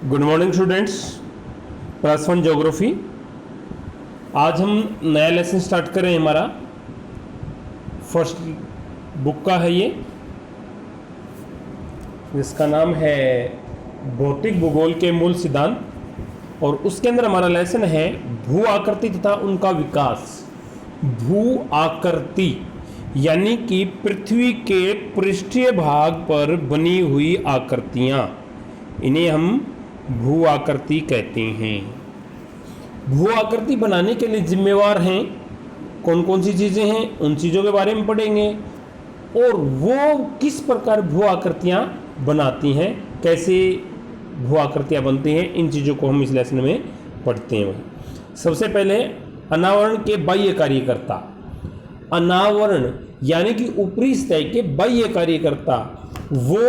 Good morning students. Class 1 geography. आज हम नया लेसन स्टार्ट करें। हमारा फर्स्ट बुक का है ये, जिसका नाम है भौतिक भूगोल के मूल सिद्धांत, और उसके अंदर हमारा लेसन है भू आकृति तथा उनका विकास। भू आकृति यानी कि पृथ्वी के पृष्ठीय भाग पर बनी हुई आकृतियां, इन्हें हम भू आकृति कहते हैं। भू आकृति बनाने के लिए जिम्मेवार हैं कौन कौन सी चीज़ें हैं, उन चीज़ों के बारे में पढ़ेंगे, और वो किस प्रकार भू आकृतियाँ बनाती हैं, कैसे भू आकृतियाँ बनती हैं, इन चीज़ों को हम इस लेसन में पढ़ते हैं। सबसे पहले अनावरण के बाह्य कार्यकर्ता। अनावरण यानी कि ऊपरी सतह के बाह्य कार्यकर्ता, वो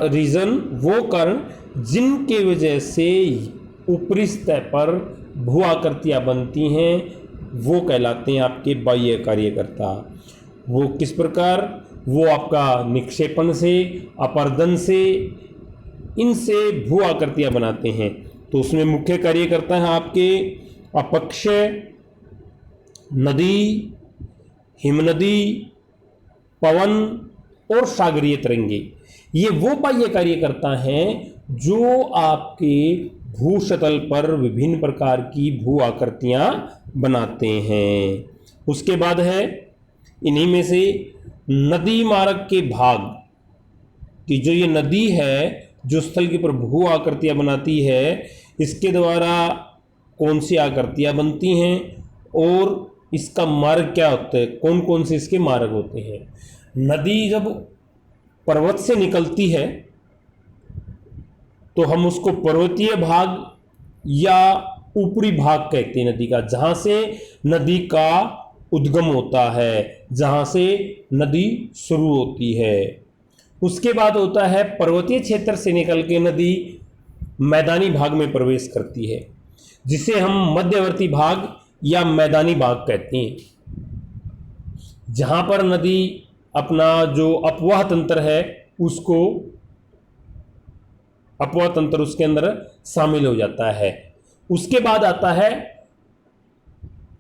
रीजन, वो कारण जिनके वजह से ऊपरी सतह पर भू आकृतियाँ बनती हैं, वो कहलाते हैं आपके बाह्य कार्यकर्ता। वो किस प्रकार? वो आपका निक्षेपण से, अपरदन से, इनसे भू आकृतियाँ बनाते हैं। तो उसमें मुख्य कार्यकर्ता हैं आपके अपक्षय, नदी, हिमनदी, पवन और सागरीय तरंगे। ये वो बाह्य कार्यकर्ता हैं जो आपके भूसतल पर विभिन्न प्रकार की भू आकृतियाँ बनाते हैं। उसके बाद है इन्हीं में से नदी मार्ग के भाग, कि जो ये नदी है जो स्थल के ऊपर भू आकृतियाँ बनाती है, इसके द्वारा कौन सी आकृतियाँ बनती हैं और इसका मार्ग क्या होता है, कौन कौन से इसके मार्ग होते हैं। नदी जब पर्वत से निकलती है तो हम उसको पर्वतीय भाग या ऊपरी भाग कहते हैं नदी का, जहाँ से नदी का उद्गम होता है, जहाँ से नदी शुरू होती है। उसके बाद होता है पर्वतीय क्षेत्र से निकल के नदी मैदानी भाग में प्रवेश करती है, जिसे हम मध्यवर्ती भाग या मैदानी भाग कहते हैं, जहाँ पर नदी अपना जो अपवाह तंत्र है उसको, अपवाह तंत्र उसके अंदर शामिल हो जाता है। उसके बाद आता है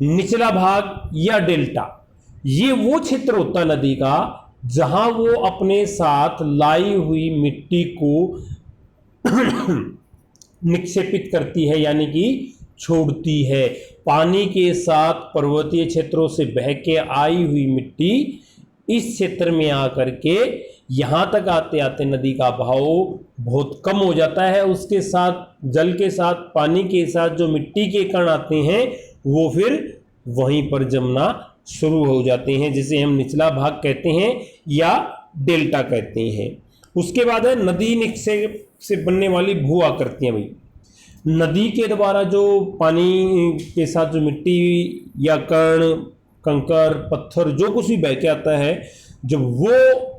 निचला भाग या डेल्टा। ये वो क्षेत्र होता है नदी का जहां वो अपने साथ लाई हुई मिट्टी को निक्षेपित करती है, यानी कि छोड़ती है। पानी के साथ पर्वतीय क्षेत्रों से बह के आई हुई मिट्टी इस क्षेत्र में आकर के यहाँ तक आते आते नदी का बहाव बहुत कम हो जाता है। उसके साथ जल के साथ, पानी के साथ जो मिट्टी के कण आते हैं वो फिर वहीं पर जमना शुरू हो जाते हैं, जिसे हम निचला भाग कहते हैं या डेल्टा कहते हैं। उसके बाद है नदी निक्षेप से बनने वाली भू आकृतियाँ। भाई नदी के द्वारा जो पानी के साथ जो मिट्टी या कण, कंकर, पत्थर, जो कुछ भी बह के आता है, जब वो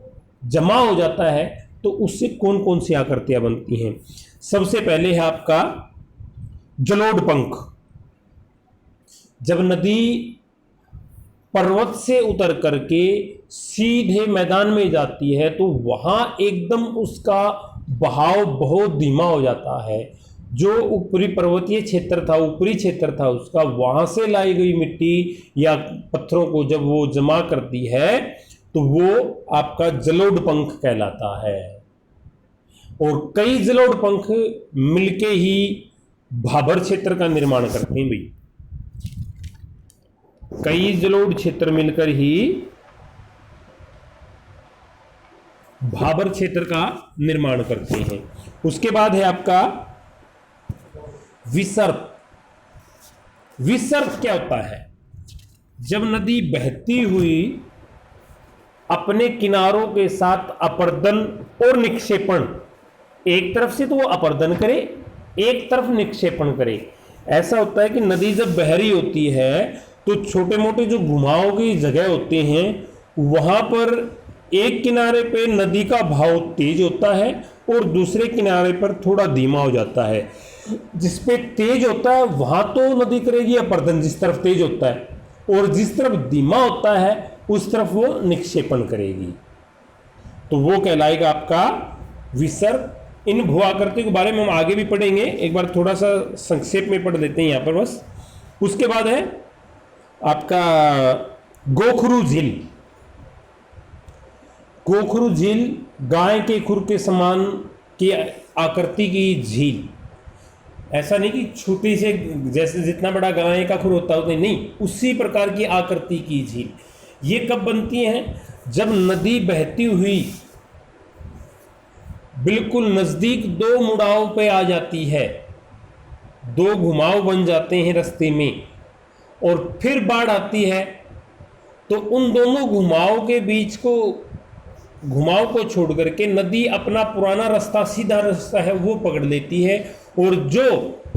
जमा हो जाता है तो उससे कौन कौन सी आकृतियां बनती हैं। सबसे पहले है आपका जलोढ़ पंख। जब नदी पर्वत से उतर करके सीधे मैदान में जाती है तो वहां एकदम उसका बहाव बहुत धीमा हो जाता है। जो ऊपरी पर्वतीय क्षेत्र था, ऊपरी क्षेत्र था उसका, वहां से लाई गई मिट्टी या पत्थरों को जब वो जमा करती है तो वो आपका जलोढ़ पंख कहलाता है। और कई जलोढ़ पंख मिलके ही भाबर क्षेत्र का निर्माण करते हैं। भाई कई जलोढ़ क्षेत्र मिलकर ही भाबर क्षेत्र का निर्माण करते हैं। उसके बाद है आपका विसर्प। विसर्प क्या होता है? जब नदी बहती हुई अपने किनारों के साथ अपर्दन और निक्षेपण, एक तरफ से तो वो अपर्दन करे, एक तरफ निक्षेपण करे। ऐसा होता है कि नदी जब बह रही होती है तो छोटे मोटे जो घुमाव की जगह होते हैं वहां पर एक किनारे पे नदी का बहाव तेज होता है और दूसरे किनारे पर थोड़ा धीमा हो जाता है। जिसपे तेज होता है वहां तो नदी करेगी अपर्दन, जिस तरफ तेज होता है, और जिस तरफ धीमा होता है उस तरफ वो निक्षेपण करेगी। तो वो कहलाएगा आपका विसर्प इन भू आकृति के बारे में हम आगे भी पढ़ेंगे, एक बार थोड़ा सा संक्षेप में पढ़ लेते हैं यहाँ पर बस। उसके बाद है आपका गोखरू झील। गोखरू झील गाय के खुर के समान की आकृति की झील। ऐसा नहीं कि छोटी से, जैसे जितना बड़ा गाय का खुर होता है नहीं, उसी प्रकार की आकृति की झील। ये कब बनती है? जब नदी बहती हुई बिल्कुल नजदीक दो मुड़ाव पे आ जाती है, दो घुमाव बन जाते हैं रास्ते में, और फिर बाढ़ आती है, तो उन दोनों घुमाव को छोड़ करके नदी अपना पुराना रास्ता, सीधा रास्ता है, वो पकड़ लेती है, और जो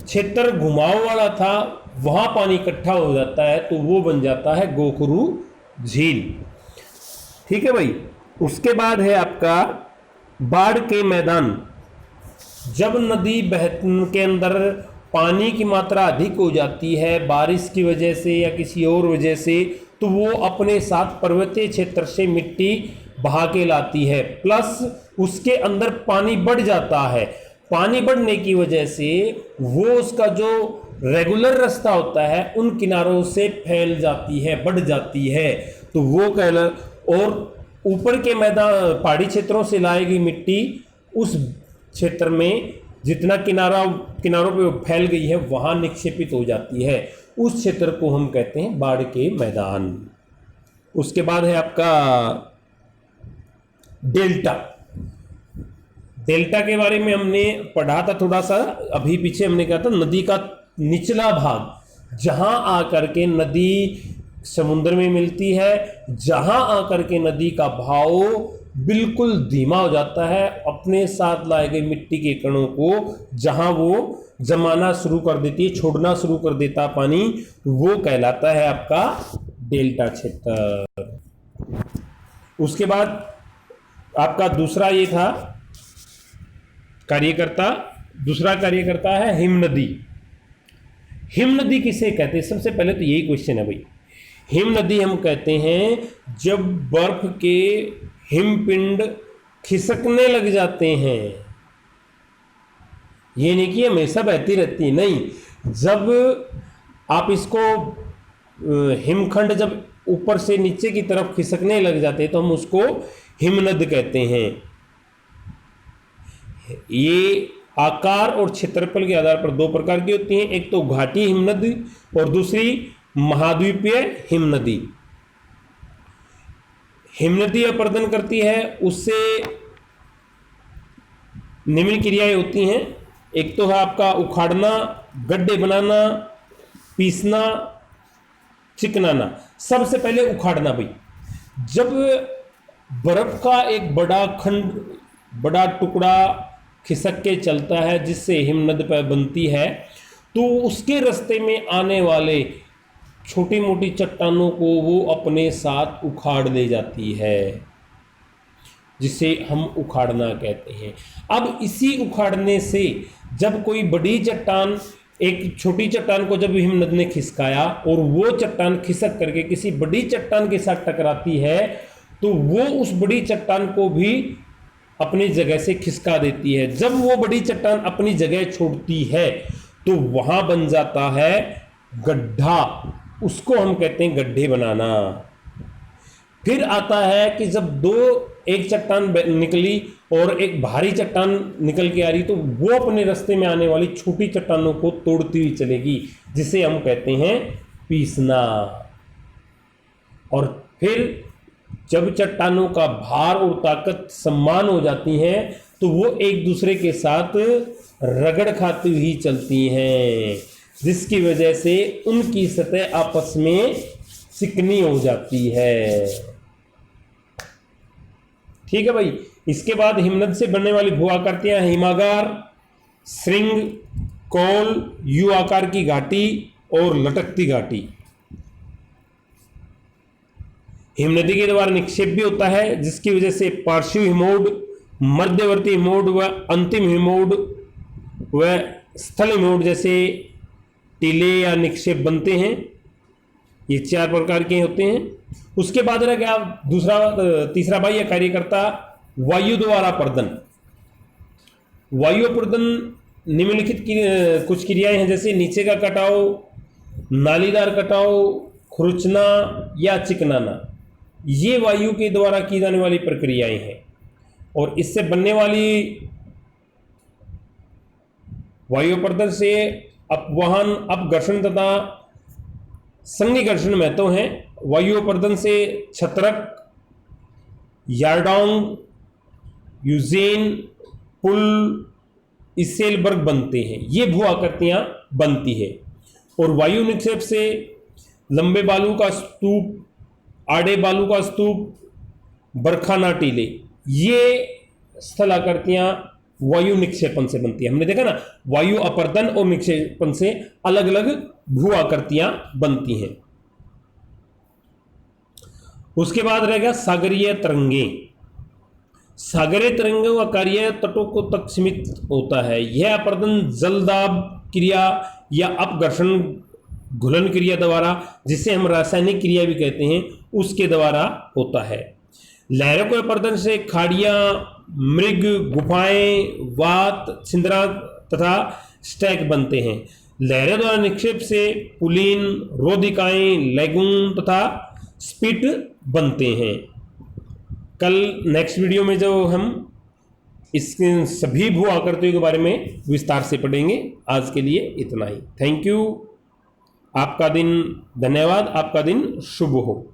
क्षेत्र घुमाव वाला था वहां पानी इकट्ठा हो जाता है, तो वो बन जाता है गोखरू झील। ठीक है भाई। उसके बाद है आपका बाढ़ के मैदान। जब नदी के अंदर पानी की मात्रा अधिक हो जाती है बारिश की वजह से या किसी और वजह से, तो वो अपने साथ पर्वतीय क्षेत्र से मिट्टी बहा के लाती है, प्लस उसके अंदर पानी बढ़ जाता है। पानी बढ़ने की वजह से वो उसका जो रेगुलर रास्ता होता है उन किनारों से फैल जाती है, बढ़ जाती है, तो वो कहला। और ऊपर के मैदान, पहाड़ी क्षेत्रों से लाई गई मिट्टी उस क्षेत्र में जितना किनारों पे फैल गई है वहां निक्षेपित हो जाती है। उस क्षेत्र को हम कहते हैं बाढ़ के मैदान। उसके बाद है आपका डेल्टा। डेल्टा के बारे में हमने पढ़ा था थोड़ा सा अभी पीछे, हमने कहा था नदी का निचला भाग, जहां आकर के नदी समुद्र में मिलती है, जहां आकर के नदी का भाव बिल्कुल धीमा हो जाता है, अपने साथ लाए गए मिट्टी के कणों को जहां वो जमाना शुरू कर देती है, छोड़ना शुरू कर देता पानी, वो कहलाता है आपका डेल्टा क्षेत्र। उसके बाद आपका दूसरा ये था दूसरा कार्यकर्ता है हिम नदी। हिम नदी किसे कहते हैं? सबसे पहले तो यही क्वेश्चन है भाई। हिम नदी हम कहते हैं जब बर्फ के हिमपिंड खिसकने लग जाते हैं। ये नहीं कि हमेशा बहती रहती, नहीं, जब आप इसको हिमखंड जब ऊपर से नीचे की तरफ खिसकने लग जाते हैं तो हम उसको हिमनद कहते हैं। ये आकार और क्षेत्रफल के आधार पर दो प्रकार की होती हैं, एक तो घाटी हिमनदी और दूसरी महाद्वीपीय हिमनदी। हिमनदी अपर्दन करती है, उससे निम्न क्रियाएं होती हैं। एक तो है आपका उखाड़ना, गड्ढे बनाना, पीसना, चिकनाना। सबसे पहले उखाड़ना भाई। जब बर्फ का एक बड़ा टुकड़ा खिसक के चलता है जिससे हिमनद बनती है, तो उसके रास्ते में आने वाले छोटी मोटी चट्टानों को वो अपने साथ उखाड़ ले जाती है, जिसे हम उखाड़ना कहते हैं। अब इसी उखाड़ने से जब कोई बड़ी चट्टान एक छोटी चट्टान को जब हिमनद ने खिसकाया और वो चट्टान खिसक करके किसी बड़ी चट्टान के साथ टकराती है, तो वो उस बड़ी चट्टान को भी अपनी जगह से खिसका देती है। जब वो बड़ी चट्टान अपनी जगह छोड़ती है तो वहां बन जाता है गड्ढा, उसको हम कहते हैं गड्ढे बनाना। फिर आता है कि जब एक चट्टान निकली और एक भारी चट्टान निकल के आ रही, तो वो अपने रास्ते में आने वाली छोटी चट्टानों को तोड़ती हुई चलेगी, जिसे हम कहते हैं पीसना। और फिर जब चट्टानों का भार और ताकत समान हो जाती हैं तो वो एक दूसरे के साथ रगड़ खाती हुई चलती हैं, जिसकी वजह से उनकी सतह आपस में चिकनी हो जाती है। ठीक है भाई। इसके बाद हिमनद से बनने वाली भू आकृतियां हिमागार, श्रृंग, कौल, यू आकार की घाटी और लटकती घाटी। हिमनदी के द्वारा निक्षेप भी होता है, जिसकी वजह से पार्श्व हिमोड, मध्यवर्ती हिमोड व अंतिम हिमोड व स्थल हिमोड जैसे टीले या निक्षेप बनते हैं। ये 4 प्रकार के होते हैं। उसके बाद रह गया तीसरा बाह्य कार्यकर्ता वायु द्वारा पर्दन। वायु अपर्दन निम्नलिखित कुछ क्रियाएं हैं, जैसे नीचे का कटाव, नालीदार कटाव, खुरचना या चिकनाना। ये वायु के द्वारा की जाने वाली प्रक्रियाएं हैं और इससे बनने वाली वायु अपर्दन से अपवहन, अपघर्षण तथा संघ घर्षण महत्व हैं। वायु अपर्दन से छत्रक, यारडोंग, यूजेन, पुल, इसेलबर्ग बनते हैं। ये भू आकृतियां बनती है। और वायु निक्षेप से लंबे बालू का स्तूप, आड़े बालू का स्तूप, बरखाना टीले, ये स्थल आकृतियां वायु निक्षेपण से बनती है। हमने देखा ना, वायु अपर्दन और निक्षेपण से अलग अलग भू आकृतियां बनती हैं। उसके बाद रहेगा सागरीय तरंगे। सागरीय तरंगों का कार्य तटों को तक सीमित होता है। यह अपर्दन जलदाब क्रिया या अपघर्षण घुलन क्रिया द्वारा, जिसे हम रासायनिक क्रिया भी कहते हैं, उसके द्वारा होता है। लहरों के अपर्दन से खाड़ियां, मृग, गुफाएं, वात, छिंदरा तथा स्टैक बनते हैं। लहरों द्वारा निक्षेप से पुलीन, रोधिकाएं, लैगून तथा स्पिट बनते हैं। कल नेक्स्ट वीडियो में जो हम इसके सभी भू आकृतियों के बारे में विस्तार से पढ़ेंगे। आज के लिए इतना ही। Thank you. आपका दिन, धन्यवाद। आपका दिन शुभ हो।